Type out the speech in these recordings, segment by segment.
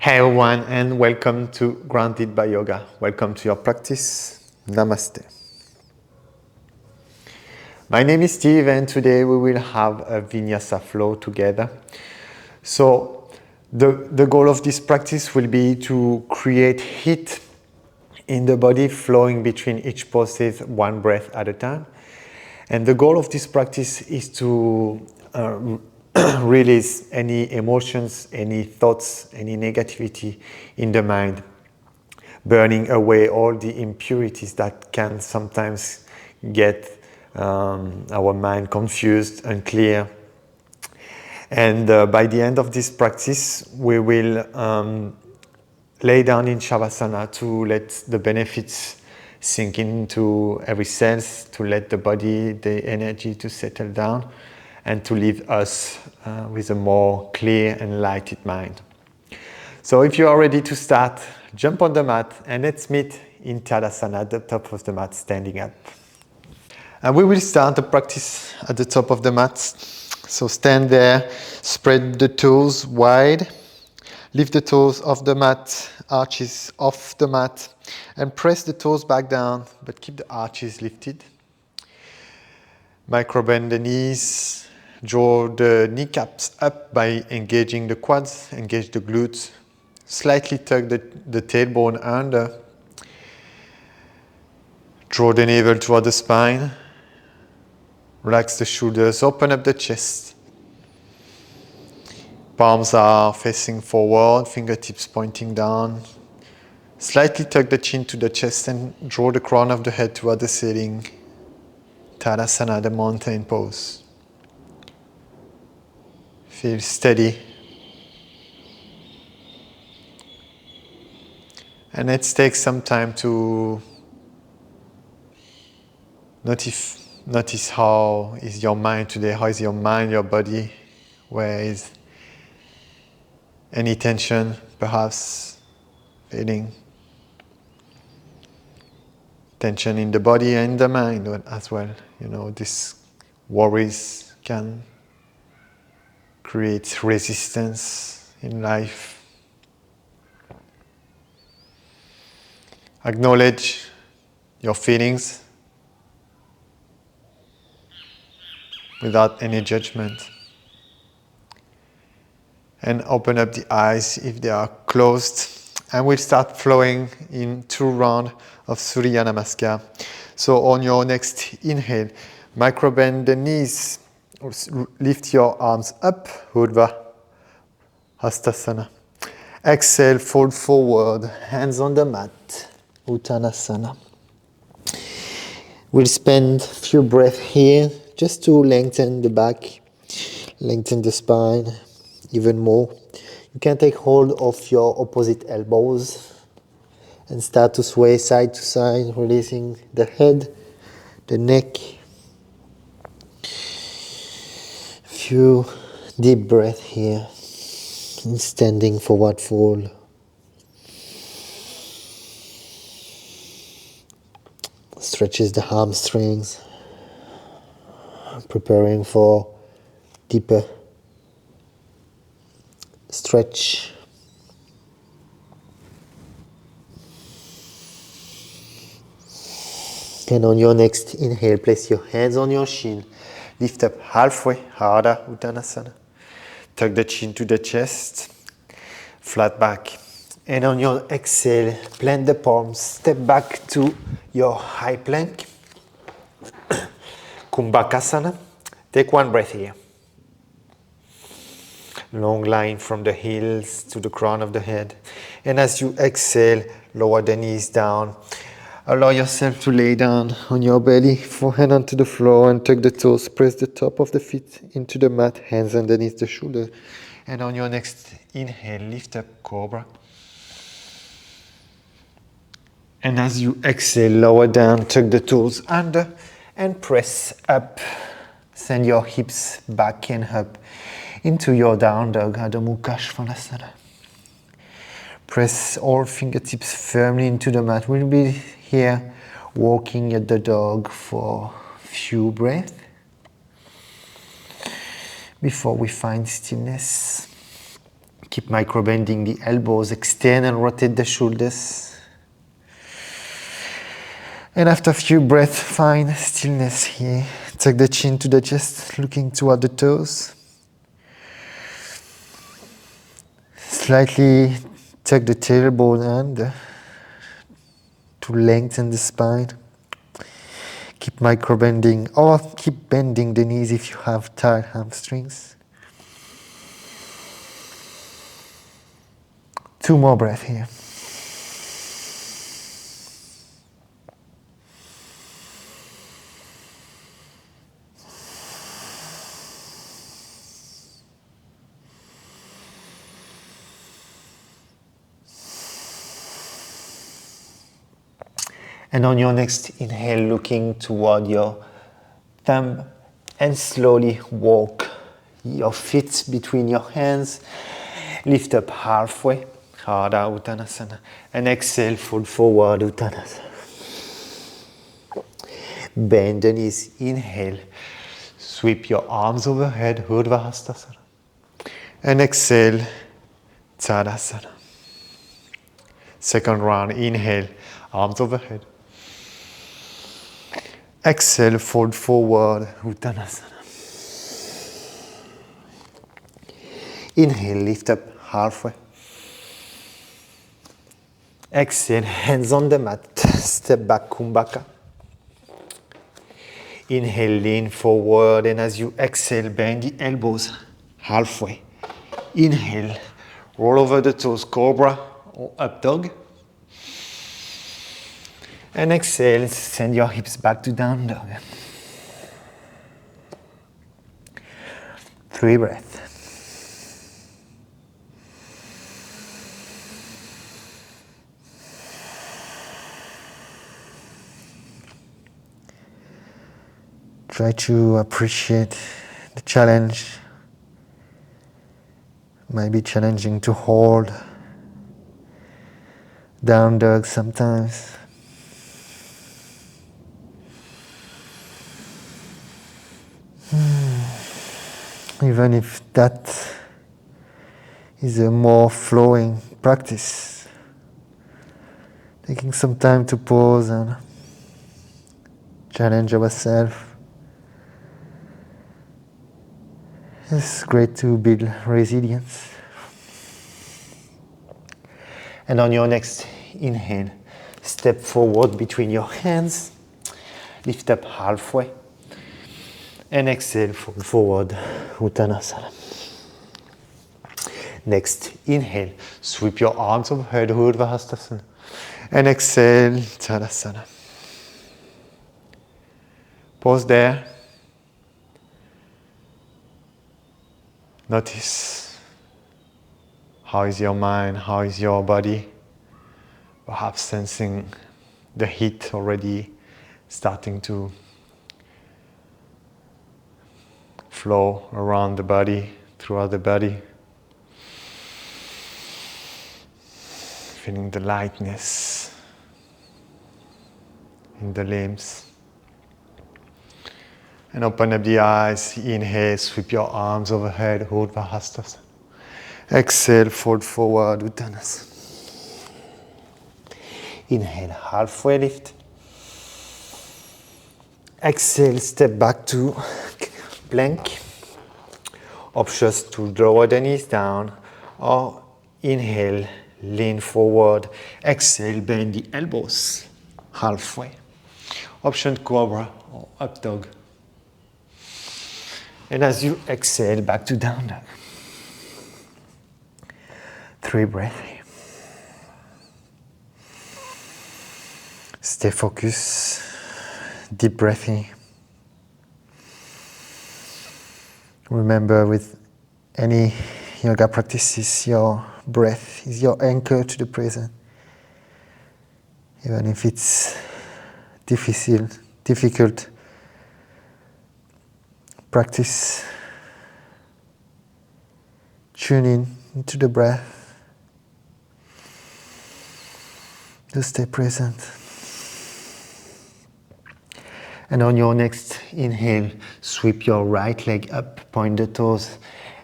Hey everyone, and welcome to Grounded by Yoga. Welcome to your practice. Namaste. My name is Steve, and today we will have a Vinyasa flow together. So the goal of this practice will be to create heat in the body, flowing between each poses, one breath at a time. And the goal of this practice is to release any emotions, any thoughts, any negativity in the mind, burning away all the impurities that can sometimes get our mind confused, unclear. And by the end of this practice, we will lay down in Shavasana to let the benefits sink into every cell, to let the body, the energy to settle down, and to leave us with a more clear and lighted mind. So if you are ready to start, jump on the mat and let's meet in Tadasana at the top of the mat, standing up. And we will start the practice at the top of the mat. So stand there, spread the toes wide, lift the toes off the mat, arches off the mat, and press the toes back down, but keep the arches lifted. Micro bend the knees, draw the kneecaps up by engaging the quads, engage the glutes, slightly tuck the tailbone under, draw the navel toward the spine, relax the shoulders, open up the chest. Palms are facing forward, fingertips pointing down. Slightly tuck the chin to the chest and draw the crown of the head toward the ceiling. Tadasana, the mountain pose. Feel steady. And let's take some time to notice how is your mind today, how is your mind, your body, where is any tension, perhaps feeling tension in the body and the mind as well. These worries can create resistance in life. Acknowledge your feelings without any judgment. And open up the eyes if they are closed. And we'll start flowing in 2 rounds of Surya Namaskar. So on your next inhale, micro bend the knees, lift your arms up, Urdhva Hastasana. Exhale, fold forward, hands on the mat, Uttanasana. We'll spend a few breaths here just to lengthen the back, lengthen the spine even more. You can take hold of your opposite elbows and start to sway side to side, releasing the head, the neck. Few deep breaths here in standing forward fold. Stretches the hamstrings, preparing for deeper stretch. And on your next inhale, place your hands on your shin. Lift up halfway, Ardha Uttanasana. Tuck the chin to the chest, flat back. And on your exhale, plant the palms, step back to your high plank. Kumbhakasana. Take 1 breath here. Long line from the heels to the crown of the head. And as you exhale, lower the knees down. Allow yourself to lay down on your belly, forehead onto the floor, and tuck the toes. Press the top of the feet into the mat, hands underneath the shoulder. And on your next inhale, lift up Cobra. And as you exhale, lower down, tuck the toes under, and press up. Send your hips back and up into your down dog, Adho Mukha Svanasana. Press all fingertips firmly into the mat. We'll be here walking at the dog for a few breaths before we find stillness. Keep micro-bending the elbows, extend and rotate the shoulders. And after a few breaths, find stillness here. Tuck the chin to the chest, looking toward the toes. Slightly tuck the tailbone under to lengthen the spine. Keep micro-bending or keep bending the knees if you have tight hamstrings. 2 more breaths here. And on your next inhale, looking toward your thumb and slowly walk your feet between your hands. Lift up halfway, Ardha Uttanasana, and exhale, fold forward, Uttanasana. Bend the knees, inhale, sweep your arms overhead, Urdhva Hastasana, and exhale, Tadasana. Second round, inhale, arms overhead. Exhale, fold forward, Uttanasana. Inhale, lift up halfway. Exhale, hands on the mat, step back, Kumbhaka. Inhale, lean forward, and as you exhale, bend the elbows halfway. Inhale, roll over the toes, Cobra or Up Dog. And exhale, send your hips back to Down Dog. 3 breaths. Try to appreciate the challenge. It might be challenging to hold Down Dog sometimes. Even if that is a more flowing practice, taking some time to pause and challenge ourselves. It's great to build resilience. And on your next inhale, step forward between your hands, lift up halfway. And exhale, fold forward, Uttanasana. Next, inhale, sweep your arms overhead, Urdhva Hastasana. And exhale, Tadasana. Pause there. Notice how is your mind, how is your body. Perhaps sensing the heat already starting to flow around the body, throughout the body. Feeling the lightness in the limbs. And open up the eyes, inhale, sweep your arms overhead, Urdhva Hastasana. Exhale, fold forward, Uttanasana. Inhale, halfway lift. Exhale, step back to plank. Options to lower the knees down, or inhale, lean forward. Exhale, bend the elbows halfway. Option Cobra or Up Dog. And as you exhale, back to Down Dog. 3 breaths. Stay focused. Deep breathing. Remember, with any yoga practices, your breath is your anchor to the present. Even if it's difficult practice, tune in into the breath. Just stay present. And on your next inhale, sweep your right leg up, point the toes,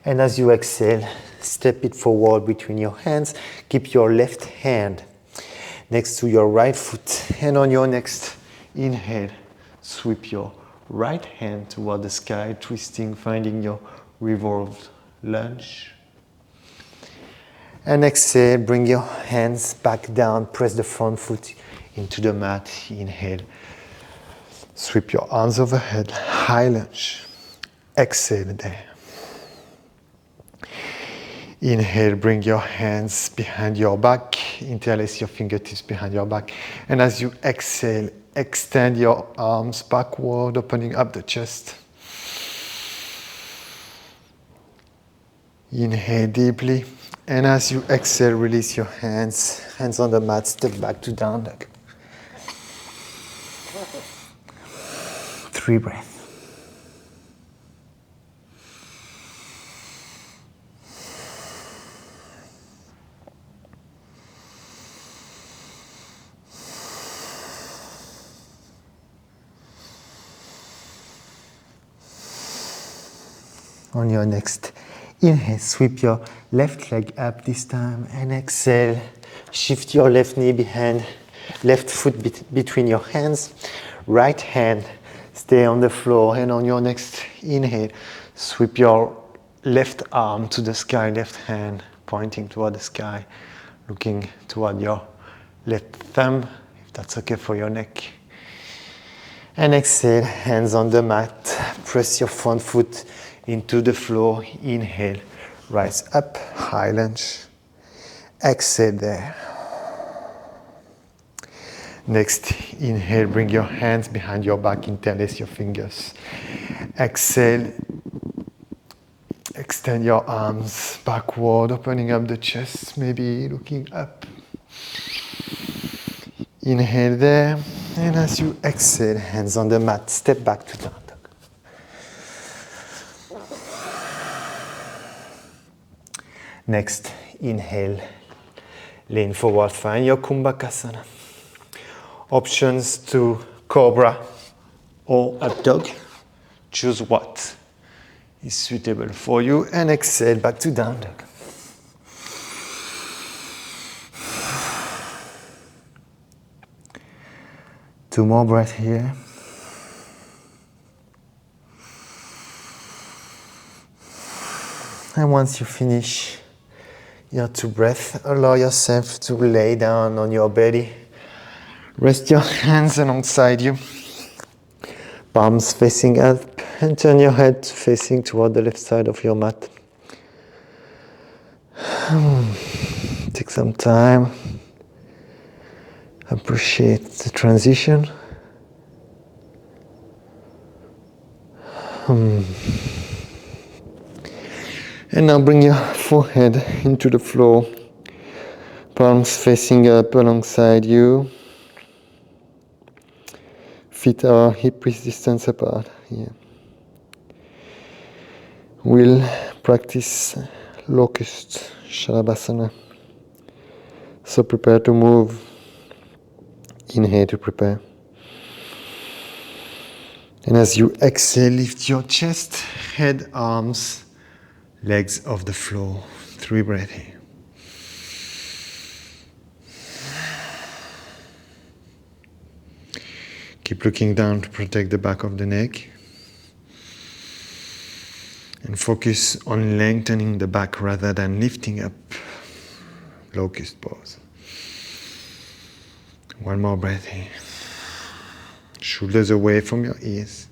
And as you exhale, step it forward between your hands. Keep your left hand next to your right foot. And on your next inhale, sweep your right hand toward the sky, twisting, finding your revolved lunge. And exhale, bring your hands back down, press the front foot into the mat. Inhale, sweep your arms overhead, high lunge. Exhale there. Inhale, bring your hands behind your back, interlace your fingertips behind your back. And as you exhale, extend your arms backward, opening up the chest. Inhale deeply. And as you exhale, release your hands. Hands on the mat, step back to down dog. 3 breaths. On your next inhale, sweep your left leg up this time and exhale. Shift your left knee behind, left foot between your hands. Right hand, stay on the floor. And on your next inhale, sweep your left arm to the sky, left hand pointing toward the sky, looking toward your left thumb, if that's okay for your neck. And exhale, hands on the mat. Press your front foot into the floor. Inhale, rise up, high lunge. Exhale there. Next, inhale, bring your hands behind your back, interlace your fingers. Exhale, extend your arms backward, opening up the chest, maybe looking up. Inhale there, and as you exhale, hands on the mat, step back to down dog. Next, inhale, lean forward, find your Kumbhakasana. Options to Cobra or Up Dog. Choose what is suitable for you and exhale back to Down Dog. Two more breaths here. And once you finish your 2 breaths, allow yourself to lay down on your belly. Rest your hands alongside you. Palms facing up and turn your head facing toward the left side of your mat. Take some time. Appreciate the transition. And now bring your forehead into the floor. Palms facing up alongside you. Feet are hip distance apart here. We'll practice locust shalabhasana. So prepare to move. Inhale to prepare. And as you exhale, lift your chest, head, arms, legs off the floor. 3 breaths here. Keep looking down to protect the back of the neck. And focus on lengthening the back rather than lifting up. Locust pose. 1 more breath here. Shoulders away from your ears.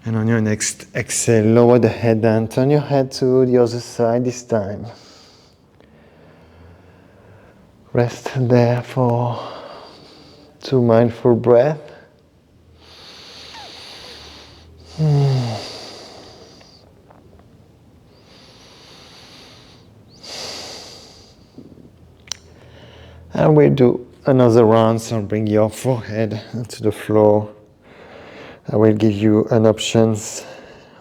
And on your next exhale, lower the head down. Turn your head to the other side this time. Rest there for 2 mindful breaths. And we'll do another round, so bring your forehead to the floor. I will give you an options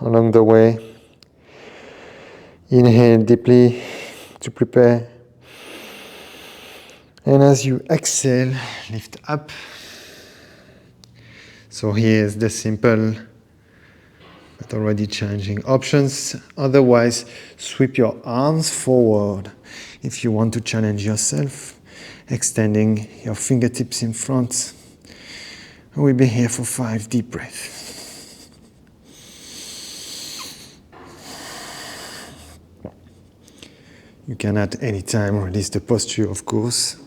along the way. Inhale deeply to prepare. And as you exhale, lift up. So here's the simple but not already changing options. Otherwise, sweep your arms forward. If you want to challenge yourself, extending your fingertips in front. We'll be here for 5 deep breaths. You can at any time release the posture, of course.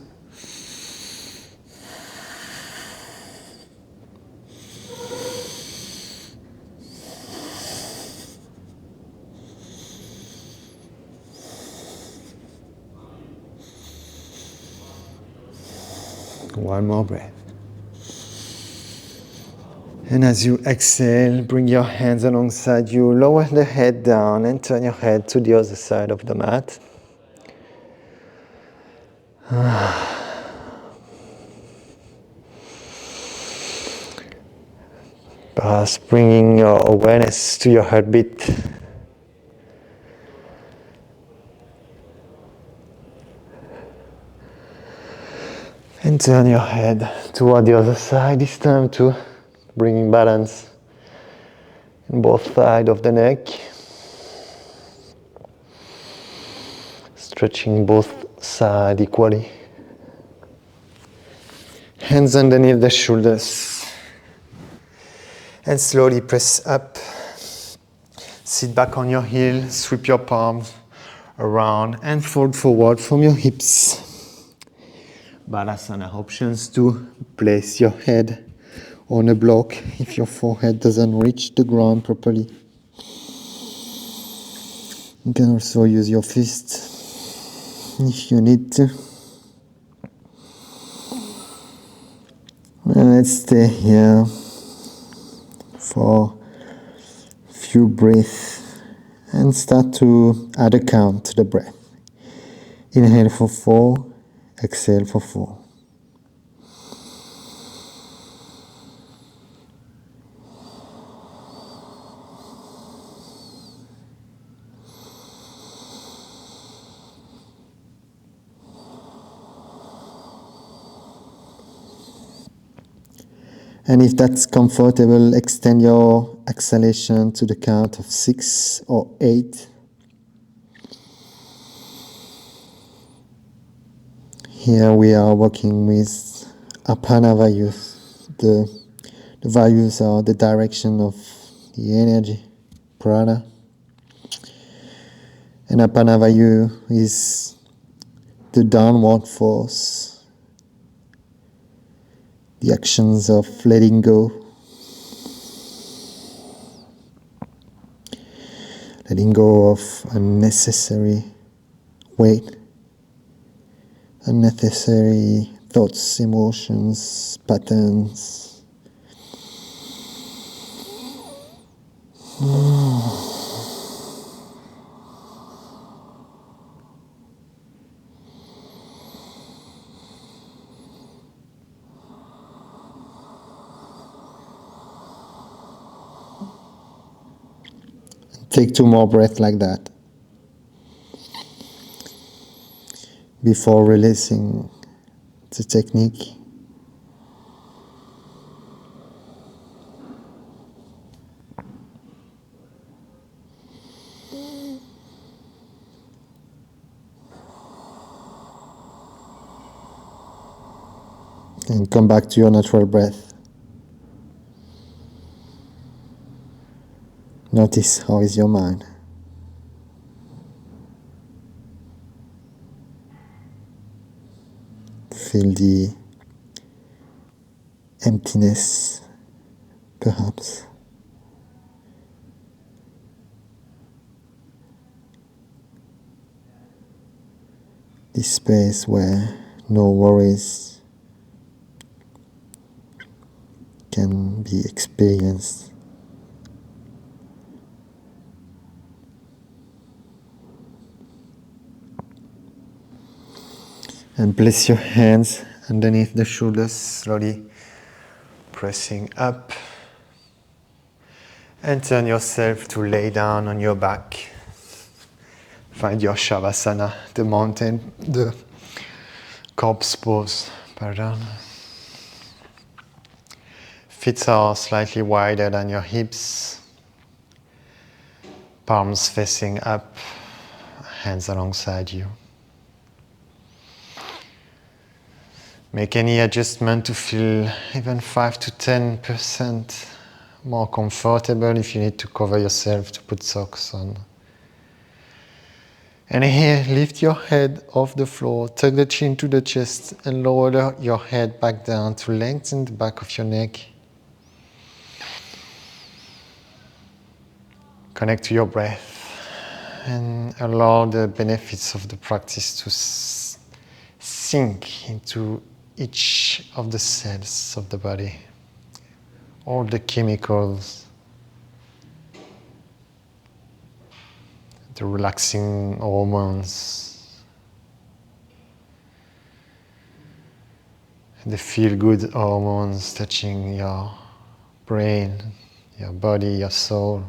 One more breath. And as you exhale, bring your hands alongside you, lower the head down and turn your head to the other side of the mat. Perhaps bringing your awareness to your heartbeat. And turn your head toward the other side, this time too, bringing balance in both sides of the neck. Stretching both sides equally. Hands underneath the shoulders. And slowly press up. Sit back on your heel, sweep your palms around and fold forward from your hips. Balasana options to place your head on a block if your forehead doesn't reach the ground properly. You can also use your fist if you need to. And let's stay here for a few breaths and start to add a count to the breath. Inhale for 4, exhale for 4. And if that's comfortable, extend your exhalation to the count of 6 or 8. Here we are working with Apana values. The values are the direction of the energy, prana. And Apana value is the downward force. The actions of letting go. Letting go of unnecessary weight, unnecessary thoughts, emotions, patterns. Take 2 more breaths like that before releasing the technique. And come back to your natural breath. Notice how is your mind. Feel the emptiness, perhaps. This space where no worries can be experienced. And place your hands underneath the shoulders, slowly pressing up. And turn yourself to lay down on your back. Find your Shavasana, the corpse pose, pardon. Feet are slightly wider than your hips. Palms facing up, hands alongside you. Make any adjustment to feel even 5 to 10% more comfortable if you need to cover yourself, to put socks on. And here, lift your head off the floor, tuck the chin to the chest and lower your head back down to lengthen the back of your neck. Connect to your breath and allow the benefits of the practice to sink into each of the cells of the body. All the chemicals, the relaxing hormones, the feel-good hormones touching your brain, your body, your soul.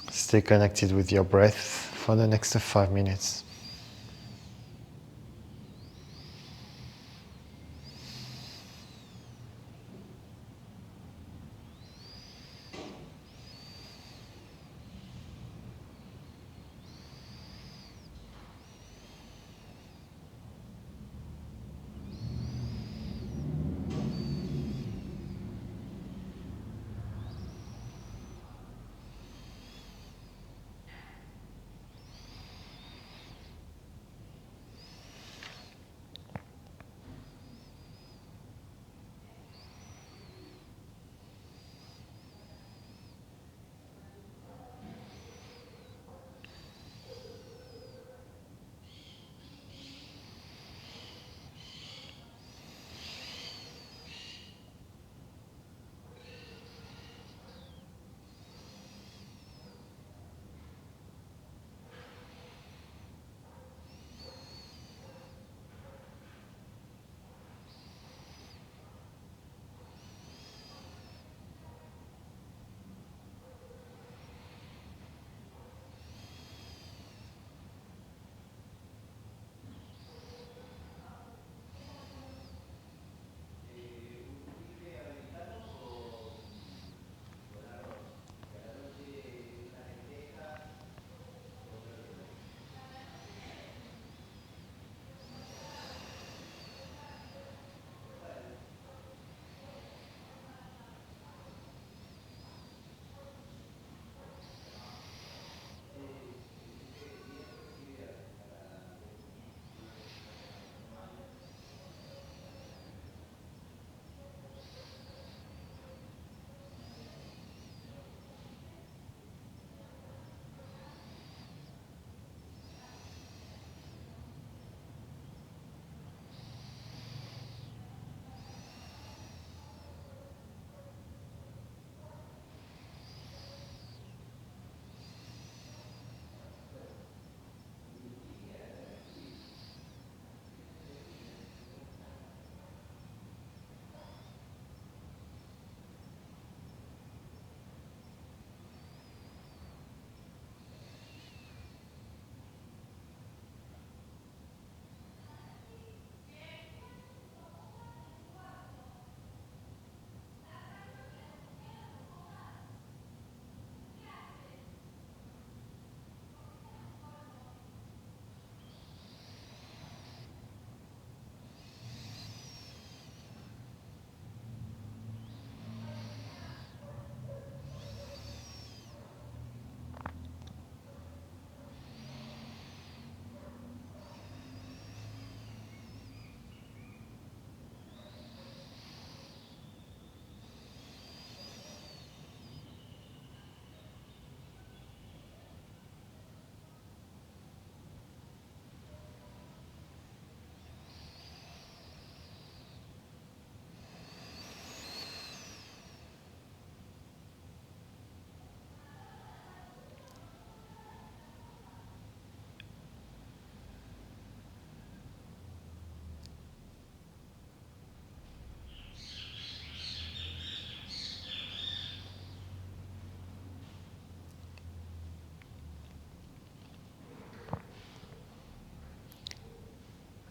Stay connected with your breath for the next 5 minutes.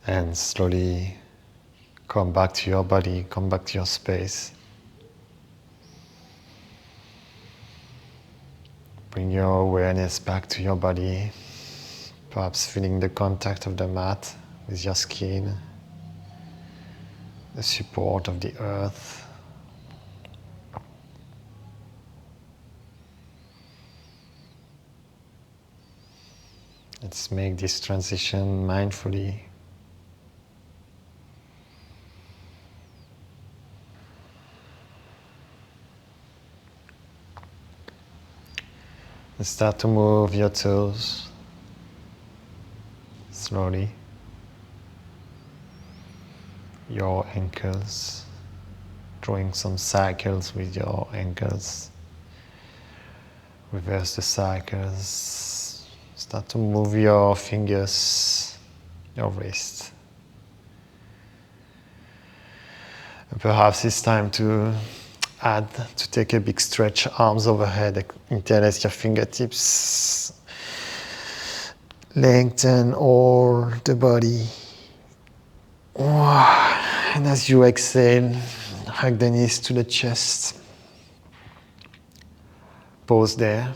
And slowly come back to your body, come back to your space. Bring your awareness back to your body, perhaps feeling the contact of the mat with your skin, the support of the earth. Let's make this transition mindfully. And start to move your toes slowly. Your ankles, drawing some cycles with your ankles. Reverse the cycles. Start to move your fingers, your wrist. And perhaps it's time to take a big stretch, arms overhead, interlace your fingertips. Lengthen all the body. And as you exhale, hug the knees to the chest. Pause there.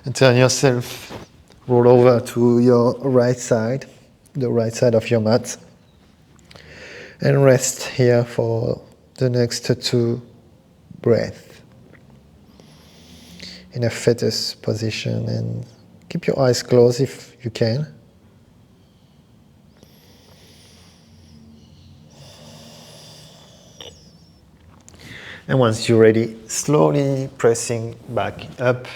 And turn yourself, roll over to your right side, the right side of your mat. And rest here for the next 2 breaths. In a fetus position, and keep your eyes closed if you can. And once you're ready, slowly pressing back up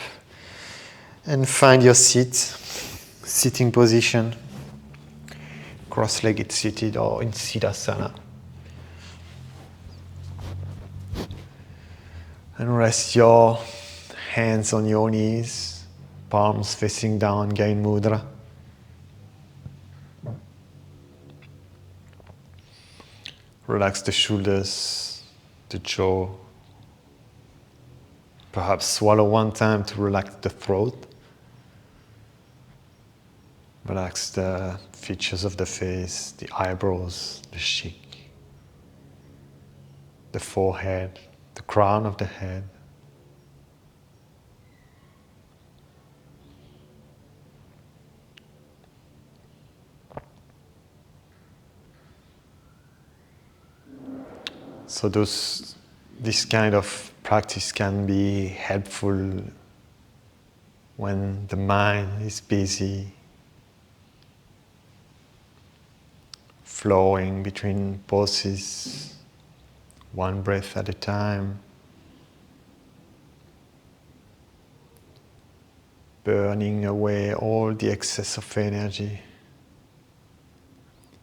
and find your seat, sitting position, cross-legged seated or in Siddhasana. And rest your hands on your knees, palms facing down, Gain Mudra. Relax the shoulders, the jaw. Perhaps swallow one time to relax the throat. Relax the features of the face, the eyebrows, the cheek, the forehead, the crown of the head. So this kind of practice can be helpful when the mind is busy, flowing between poses, one breath at a time, burning away all the excess of energy.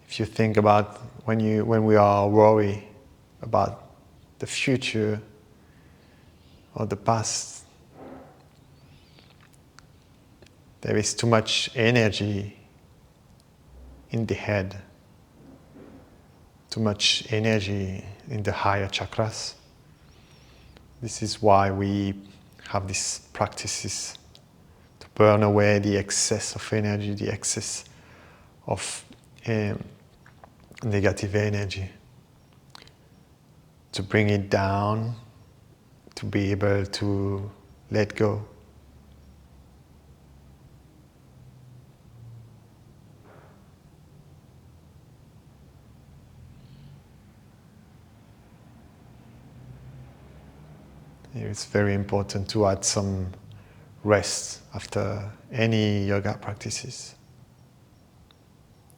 If you think about when we are worried about the future or the past, there is too much energy in the head, too much energy in the higher chakras. This is why we have these practices to burn away the excess of energy, the excess of negative energy, to bring it down, to be able to let go. It's very important to add some rest after any yoga practices.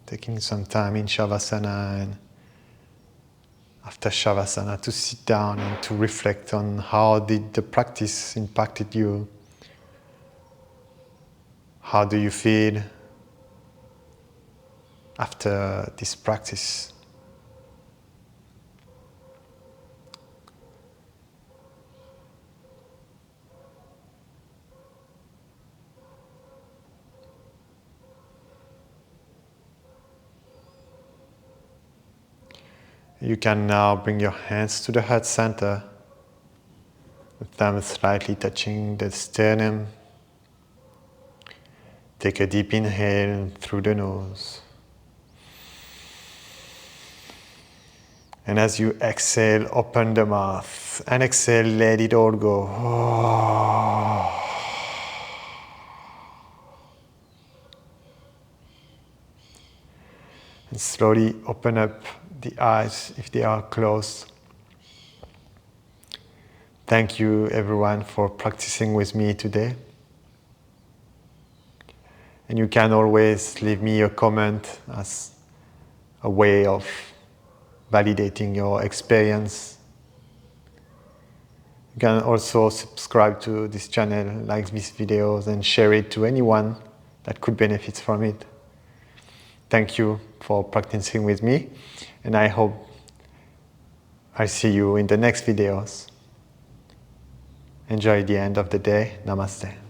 Taking some time in Shavasana and after Shavasana to sit down and to reflect on how did the practice impacted you. How do you feel after this practice? You can now bring your hands to the heart center, the thumb slightly touching the sternum. Take a deep inhale through the nose. And as you exhale, open the mouth. And exhale, let it all go. And slowly open up the eyes if they are closed. Thank you everyone for practicing with me today. And you can always leave me a comment as a way of validating your experience. You can also subscribe to this channel, like these videos, and share it to anyone that could benefit from it. Thank you for practicing with me, and I hope I see you in the next videos. Enjoy the end of the day. Namaste.